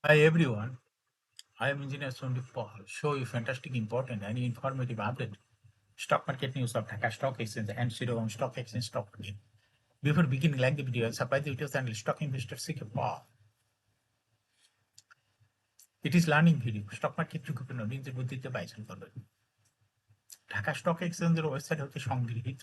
Hi everyone, I am Engineer Sandeep Paul. Show you fantastic, important, and informative update. Stock market news of Dhaka Stock Exchange and Shillong Stock Exchange stock market. Before beginning, like the video, subscribe the YouTube channel Stock Investor Seeker Paul. It is learning video. Stock market ঝুঁকিপূর্ণ নিজের বুদ্ধিতে bison করবেন। Dhaka stock এক্সচেঞ্জের website হতে সংগৃহীত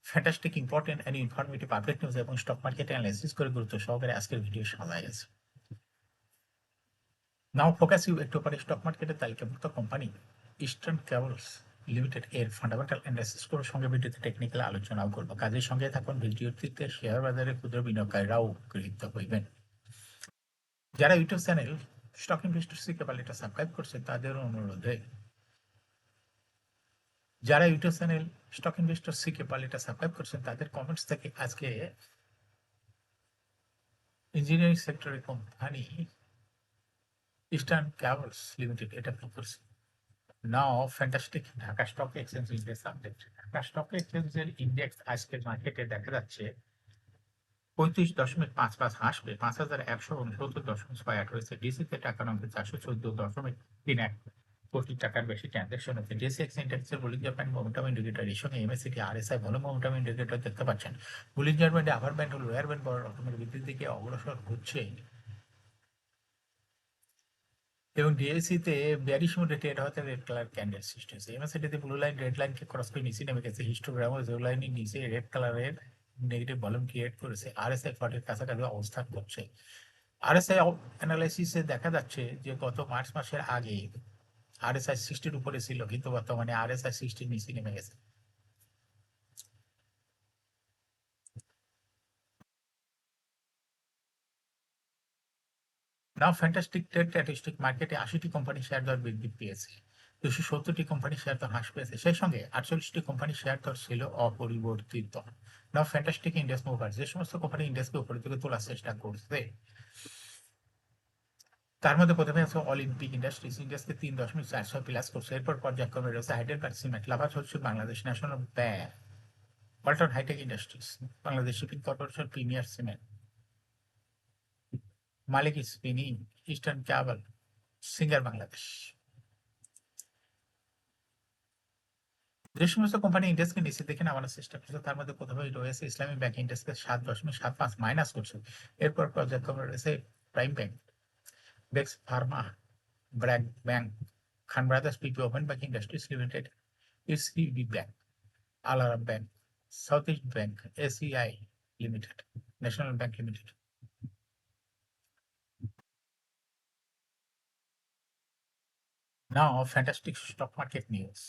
fantastic, important and informative update news এবং stock market analysis করে গুরুত্ব সহকারে আজকের ভিডিও সাজা গেছে। নাও ফোকাস ইউ একটু পরে স্টক মার্কেটের তালিকাভুক্ত কোম্পানি ইস্টার্ন কেবলস লিমিটেড এর ফান্ডামেন্টাল অ্যানালাইসিস করে সঙ্গে ভিডিওতে টেকনিক্যাল আলোচনাও করবো। কাজের সঙ্গে থাকুন। ভিডিওটিতে শেয়ার বাজারে ক্ষুদ্র বিনিয়োগকারীরাও গৃহীত হইবেন। যারা ইউটিউব চ্যানেল স্টক ইনভেস্টর সিকে এটা সাবস্ক্রাইব করছে তাদের অনুরোধে যারা ইউটিউব চ্যানেল স্টক ইনভেস্টর সিকে এটা সাবস্ক্রাইব করছেন তাদের কমেন্টস থেকে আজকে ইঞ্জিনিয়ারিং সেক্টরের কোম্পানি ইস্টার্ন কেবলস লিমিটেড এটা ফিল করছে। Now fantastic Dhaka stock exchange index update. Dhaka stock এক্সচেঞ্জের ইন্ডেক্স আজকের মার্কেটে দেখা যাচ্ছে 35.55 হ্রাস পেয়ে 5,169.68 হয়েছে। ডিসিতে টাকা নম্বর 414.31 কোটি টাকার বেশি ট্রানজাকশন হচ্ছে। ডিএসএক্স ইন্ডেক্সের বুলিঞ্জার ব্যান্ড মোমেন্টাম ইন্ডিকেটর এর সঙ্গে এমএসসিটি আরএসআই ভলিউম মোমেন্টাম ইন্ডিকেটর দেখতে পাচ্ছেন। বুলিঞ্জার ব্যান্ডে আপার ব্যান্ড ও লোয়ার ব্যান্ড বড় রকমের বৃদ্ধির দিকে অগ্রসর হচ্ছে এবং ডিএসসিতে বেয়ারিশ মোডে ট্রেড হতে রেড কালার ক্যান্ডেল সৃষ্টি হয়েছে। এমএসসিটিতে ব্লু লাইন রেড লাইনকে ক্রস করে নিচে নেমে গেছে। হিস্টোগ্রাম ও জিরো লাইনের নিচে রেড কালারের নেগেটিভ ভলিউম ক্রিয়েট করেছে। আরএসআই 40 কাছাকাছি অবস্থান করছে। আরএসআই অ্যানালাইসিসে দেখা যাচ্ছে যে গত মার্চ মাসের আগে আরএসআই 60-র উপরে ছিল, কিন্তু বর্তমানে আরএসআই 60-র নিচে নেমে গেছে। নাও ফ্যান্টাস্টিক ট্রেড স্ট্যাটিস্টিক মার্কেটে 80টি কোম্পানি শেয়ার দর বৃদ্ধি পেয়েছে, 270টি কোম্পানি শেয়ার দর হ্রাস পেয়েছে। সেই সঙ্গে 48টি কোম্পানি শেয়ার দর ছিল অপরিবর্তিত। নাও ফ্যান্টাস্টিক ইন্ডেক্স মুভার, যে সমস্ত কোম্পানি ইন্ডেক্সকে উপরের দিকে তোলার চেষ্টা করছে তার মধ্যে প্রথমে আছে অলিম্পিক ইন্ডাস্ট্রিজ। ইন্ডেক্সকে 3.46 প্লাস করছে। এরপর পর্যায়ক্রমে রয়েছে হাইডেলবার্গ সিমেন্ট, লাভার হচ্ছে Bangladesh national bank, Walton hi tech industries, Bangladesh shipping corporation, premier cement, Malek spinning, eastern cable, singer Bangladesh. যে সমস্ত কোম্পানি ইন্ডেক্সকে নিচে দেখে নামানোর চেষ্টা করছে তার মধ্যে প্রথমে রয়েছে ইসলামী ব্যাংক, ইন্ডেক্সকে 7.75 মাইনাস করছে। এরপর পর্যায়ক্রমে রয়েছে প্রাইম ব্যাংক, বেক্স pharma, BRAC bank, Khan brothers, পিপি open bank industries limited, SCB bank, আলারাম bank, south east bank, ACI limited, national bank limited. Now fantastic stock market news.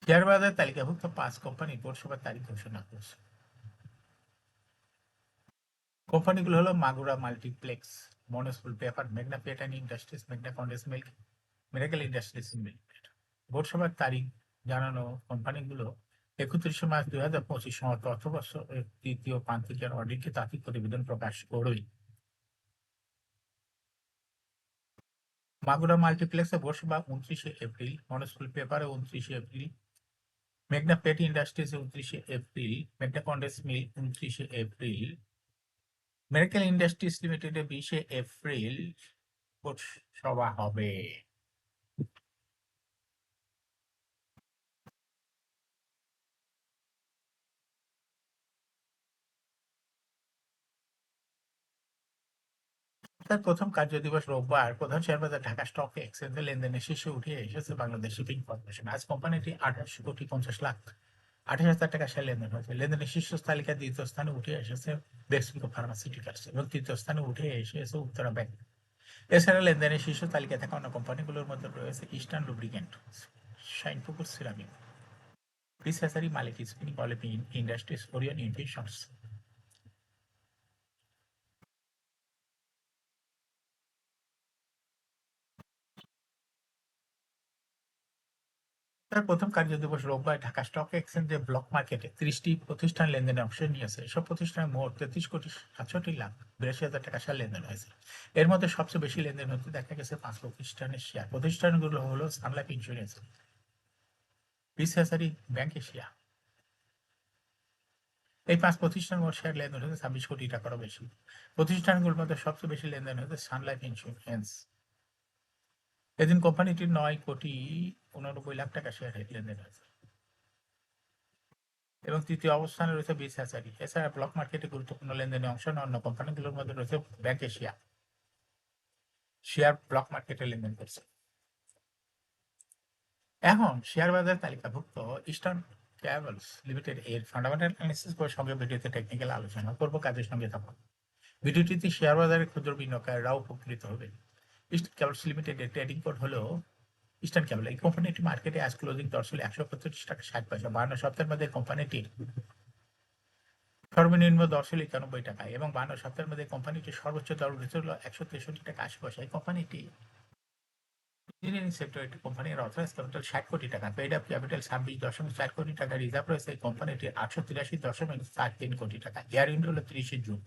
Share বাজার তালিকাভুক্ত 5 কোম্পানি পৌরসভার তারিখ ঘোষণা করেছে। কোম্পানিগুলো হলো মাগুরা মাল্টিপ্লেক্স, মনোসফুল পেপার, মেঘনা পেটার্ন ইন্ডাস্ট্রিজ, মেঘনা condense milk, miracle industries limited. Board সভার তারিখ জানানো কোম্পানিগুলো 31 মার্চ 2025 সমস্ত অর্থবর্ষের তৃতীয় প্রান্তিকের অডিটকে তাত্ত্বিক প্রতিবেদন প্রকাশ করবে। মাগুরা মাল্টিপ্লেক্সে বোর্ড সভা 29 এপ্রিল, মনোসফুল পেপারে 29 এপ্রিল, মেঘনা পেট ইন্ডাস্ট্রিজে 29 এপ্রিল, মেঘনা condense milk 29 April, miracle industries লিমিটেডে 20 এপ্রিল বোর্ড সভা হবে। তার প্রথম কার্যদিবস রোববার প্রধান শেয়ার বাজার ঢাকা স্টক এক্সচেঞ্জে লেনদেনের শীর্ষে উঠে এসেছে বাংলাদেশ শিপিং কর্পোরেশন। আজ কোম্পানিটি 28,50,28,00,000 টাকা শেয়ার লেনদেন হয়েছে। লেনদেনের শীর্ষ তালিকায় দ্বিতীয় স্থানে উঠে এসেছে বেক্সিমকো ফার্মাসিউটিক্যালস এবং তৃতীয় স্থানে উঠে এসেছে উত্তরা ব্যাংক। এছাড়া লেনদেনের শীর্ষ তালিকায় থাকা অন্য কোম্পানিগুলোর মধ্যে রয়েছে eastern lubricant, Shinepukur ceramic, peace hatchery, Malek spinning oil industries, Orion infusions. তার প্রথম কার্যদিবস রোববার ঢাকা স্টক এক্সচেঞ্জে ব্লক মার্কেটে 30টি প্রতিষ্ঠান লেনদেনে অংশ নিয়েছে। এসব প্রতিষ্ঠানে মোট 33,67,82,00,000 টাকা শেয়ার লেনদেন হয়েছে। এর মধ্যে সবচেয়ে বেশি লেনদেন হতে দেখা গেছে 5 প্রতিষ্ঠানের শেয়ার। প্রতিষ্ঠানগুলো হলো sun life insurance, peace hatchery, bank Asia, এই 5 প্রতিষ্ঠানের মোট শেয়ার লেনদেন হয়েছে 26 কোটি টাকারও বেশি। প্রতিষ্ঠানগুলোর মধ্যে সবচেয়ে বেশি লেনদেন হয়েছে সান লাইফ ইন্স্যুরেন্স। এদিন কোম্পানিটির 9,89,00,000 টাকা শেয়ার লেনদেন হয়েছে এবং তৃতীয় অবস্থানে রয়েছে বিস হ্যাচারি। এছাড়া ব্লক মার্কেটে গুরুত্বপূর্ণ লেনদেনে অংশ নেওয়া অন্য কোম্পানিগুলোর মধ্যে রয়েছে ব্যাংক এশিয়া। শেয়ার ব্লক মার্কেটে লেনদেন করছে। এখন শেয়ার বাজার তালিকাভুক্ত ইস্টার্ন ট্রাভেলস লিমিটেড এর ফান্ডামেন্টাল অ্যানালিসিস করে সঙ্গে ভিডিওতে টেকনিক্যাল আলোচনা করবো, কাজের সঙ্গে থাকুন। ভিডিওটিতে শেয়ার বাজারের ক্ষুদ্র বিনিয়োগকারীরাও উপকৃত হবে। ইস্টার্ন ট্রাভেলস লিমিটেডের ট্রেডিং কোড হলো ইস্টার্ন ক্যাবল। এই কোম্পানিটি মার্কেটে আজ ক্লোজিং দর ছিল 135 টাকা 60 পয়সা। 52 সপ্তাহের মধ্যে কোম্পানিটির সর্বনিম্ন দর ছিল 91 টাকা এবং 52 সপ্তাহের মধ্যে কোম্পানিটির সর্বোচ্চ দর উঠেছিল 163 টাকা 80 পয়সা। এই কোম্পানিটি ইঞ্জিনিয়ারিং সেক্টর একটি কোম্পানির অথরাইজ ক্যাপিটাল 60 কোটি টাকা, পেইড আপ ক্যাপিটাল 26.4 কোটি টাকা, রিজার্ভ রয়েছে এই কোম্পানিটির 883.43 কোটি টাকা। ইয়ার এন্ড হলো 30 June.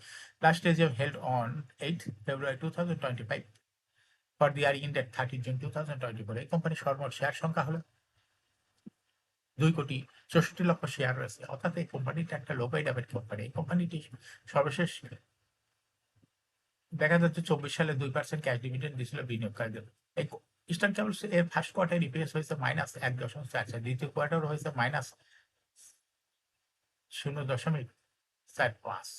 Last day held on 8 February 2025 for the year end 30 June 2024। এই কোম্পানির সর্বমোট শেয়ার সংখ্যা হলো 2,64,00,000 শেয়ার রয়েছে, অর্থাৎ এই কোম্পানিটা একটা লো পেইড আপের কোম্পানি। এই কোম্পানিটি সর্বশেষ দেখা যাচ্ছে 24 সালে 2% ক্যাশ ডিভিডেন্ড দিয়েছিল বিনিয়োগকারীদের। এই ইস্টার্ন কেবলস এর ফার্স্ট কোয়ার্টার ইপিএস হয়েছে -1.44, দ্বিতীয় কোয়ার্টার হয়েছে -0.45।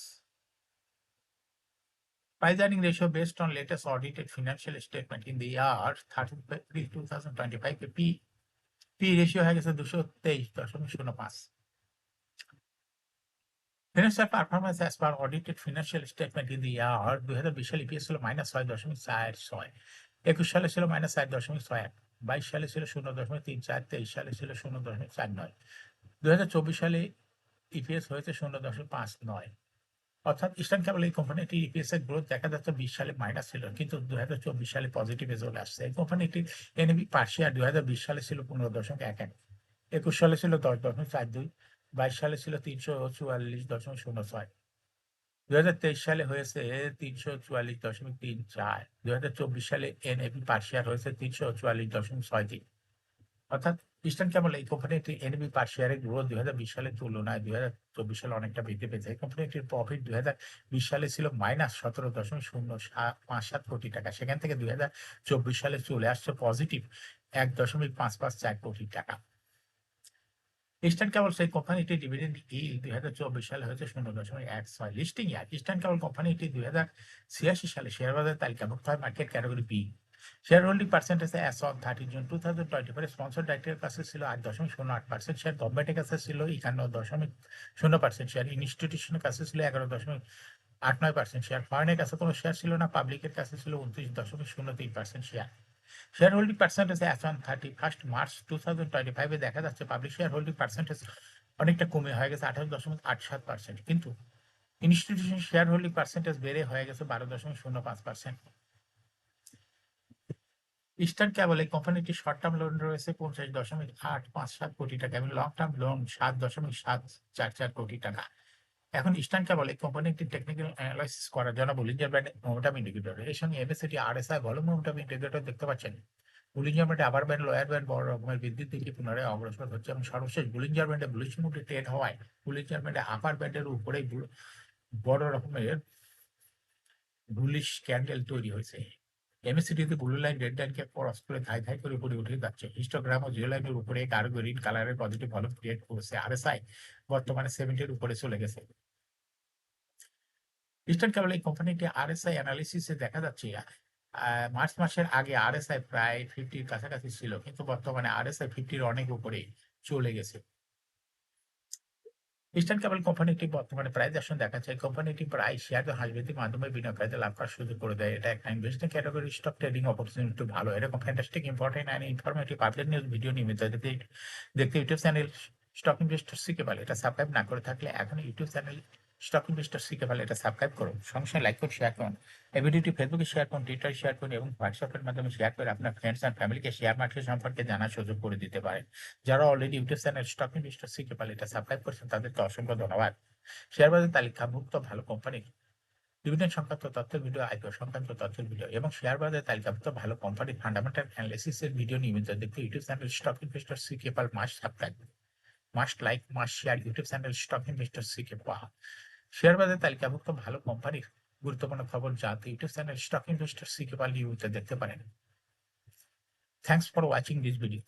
Price earning ratio based on latest audited financial statement in the year 30 April 2025 P ratio হয়ে গেছে 223.05। Financial performance as per audited financial statement in the year 2020 সালে EPS ছিল -6.46, 21 সালে ছিল -4.61, 22 সালে ছিল 0.34, 23 সালে ছিল 0.49, 2024 সালে ইপিএস হয়েছে 0.59। অর্থাৎ ইস্টার্ন কেবল এই কোম্পানিটির ইপিএস এর গ্রোথ দেখা যাচ্ছে 20 সালে মাইনাস ছিল, কিন্তু 2024 সালে পজিটিভে চলে আসছে। এই কোম্পানিটির এনএভি পার শেয়ার 2020 সালে ছিল 15.11, 21 সালে ছিল 10.42, 22 সালে ছিল 344.06, 2023 সালে হয়েছে 344.34, 2024 সালে এনএভি পার শেয়ার হয়েছে 344.63। অর্থাৎ ইস্টার্ন কেবল এই কোম্পানিটির এনএভি পার শেয়ারের গ্রোথ 2020 সালের তুলনায় 2024 সালে অনেকটা বৃদ্ধি পেয়েছে। এই কোম্পানিটির প্রফিট 2020 সালে ছিল -17.057 কোটি টাকা, সেখান থেকে 2024 সালে চলে আসছে পজিটিভ 1.554 কোটি টাকা। ইস্টার্ন কেবলস এই কোম্পানিটির ডিভিডেন্ড ইল্ড 2024 সালে হয়েছে 0.16। লিস্টিং ইয়ার ইস্টার্ন কেবল কোম্পানিটি 2086 সালে শেয়ার বাজার তালিকাভুক্ত হয় market category B. Share holding percentage as on 30 June 2024 sponsor ডাইরেক্টরের কাছে ছিল 8.08%, শেয়ার গভর্নমেন্টের কাছে ছিল 51.0%, শেয়ার ইনস্টিটিউশনের কাছে ছিল 11.89%, শেয়ার ফরেনের কাছে কোনো শেয়ার ছিল না, পাবলিকের কাছে ছিল 29.03% share. Share holding percentage as on 31 March 2025 দেখা যাচ্ছে পাবলিক শেয়ার হোল্ডিং পার্সেন্টেজ অনেকটা কমে হয়ে গেছে 28.87%, কিন্তু ইনস্টিটিউশন শেয়ার হোল্ডিং পার্সেন্টেজ বেড়ে হয়ে গেছে 12.05%। ইস্টার্ন কেবল এই কোম্পানিটি শর্ট টার্ম লোন রয়েছে 50.857 কোটি টাকা এবং লং টার্ম লোন 7.744 কোটি টাকা। এখন ইস্টার্ন কেবল এই কোম্পানিটি টেকনিক্যাল অ্যানালাইসিস করার জন্য বুলিঞ্জার ব্যান্ড মোমেন্টাম ইন্ডিকেটর এর সঙ্গে এমএসসিটি আরএসআই ভলিউম মোমেন্টাম ইন্ডিকেটর দেখতে পাচ্ছেন। বুলিঞ্জার ব্যান্ডে আবার ব্যান্ড লোয়ার ব্যান্ড বড় রকমের বৃদ্ধির দিকে পুনরায় অগ্রসর হচ্ছে এবং সর্বশেষ বুলিঞ্জার ব্যান্ডে বুলিশ মুডে ট্রেড হওয়ায় বুলিঞ্জার ব্যান্ডে আপার ব্যান্ডের উপরেই বড় রকমের বুলিশ ক্যান্ডেল তৈরি হয়েছে। এমএসসিটিতে ব্লু লাইন রেড লাইনকে ক্রস করে ধাই করে উপরে উঠে যাচ্ছে। হিস্টোগ্রাম ও জিও লাইনের উপরে কার্ভ গ্রিন কালারের পজিটিভ ভলিউম ক্রিয়েট করছে। আরএসআই বর্তমানে 70 এর উপরে চলে গেছে। ইস্টার্ন কেবল এই কোম্পানিটি আরএসআই অ্যানালিসিসে দেখা যাচ্ছে মার্চ মাসের আগে আরএসআই প্রায় 50 এর কাছাকাছি ছিল, কিন্তু বর্তমানে আরএসআই 50 এর অনেক উপরে চলে গেছে। ইস্টার্ন কেবল কোম্পানিটি বর্তমানে প্রাইস অ্যাকশন দেখাচ্ছে। এই কোম্পানিটি প্রায় শেয়ার হাসবেদির মাধ্যমে বিনিয়োগকারীদের লাভ করার সুযোগ করে দেয়। এটা একটা investing category stock trading opportunity ভালো। এরকম fantastic important and informative update news video নিয়মিত দেখতে ইউটিউব চ্যানেল স্টক ইনভেস্টর শিখেপাল এটা সাবস্ক্রাইব না করে থাকলে এখন ইউটিউব চ্যানেল স্টক ইনভেস্টর শিখেপাল এটা সাবস্ক্রাইব করুন, সঙ্গে লাইক করুন, শেয়ার করুন। এই ভিডিওটি ফেসবুকে শেয়ার করুন, টুইটারে শেয়ার করুন এবং হোয়াটসঅ্যাপের মাধ্যমে শেয়ার করে আপনার ফ্রেন্ডস অ্যান্ড ফ্যামিলিকে শেয়ার মার্কেট সম্পর্কে জানার সুযোগ করে দিতে পারেন। যারা already YouTube channel stock investor শিখেপাল এটা সাবস্ক্রাইব করেছেন তাদেরকে অসংখ্য ধন্যবাদ। শেয়ার বাজার তালিকাভুক্ত ভালো কোম্পানির ডিভিডেন্ড সংক্রান্ত তথ্যের ভিডিও, আইপিও সংক্রান্ত তথ্যের ভিডিও এবং শেয়ার বাজার তালিকাভুক্ত ভালো কোম্পানির ফান্ডামেন্টাল অ্যানালিসিসের ভিডিও নিয়মিত দেখতে ইউটিউব চ্যানেল স্টক ইনভেস্টর শিখেপাল must subscribe. Must like must share YouTube channel stock investor সিকে পাওয়া শেয়ার বাজারে তালিকাভুক্ত ভালো কোম্পানির গুরুত্বপূর্ণ খবর জানতে ইউটিউব চ্যানেল স্টক ইনভেস্টর সিকে পাওয়া নিয়মিত দেখতে পারেন। Thanks for watching this video.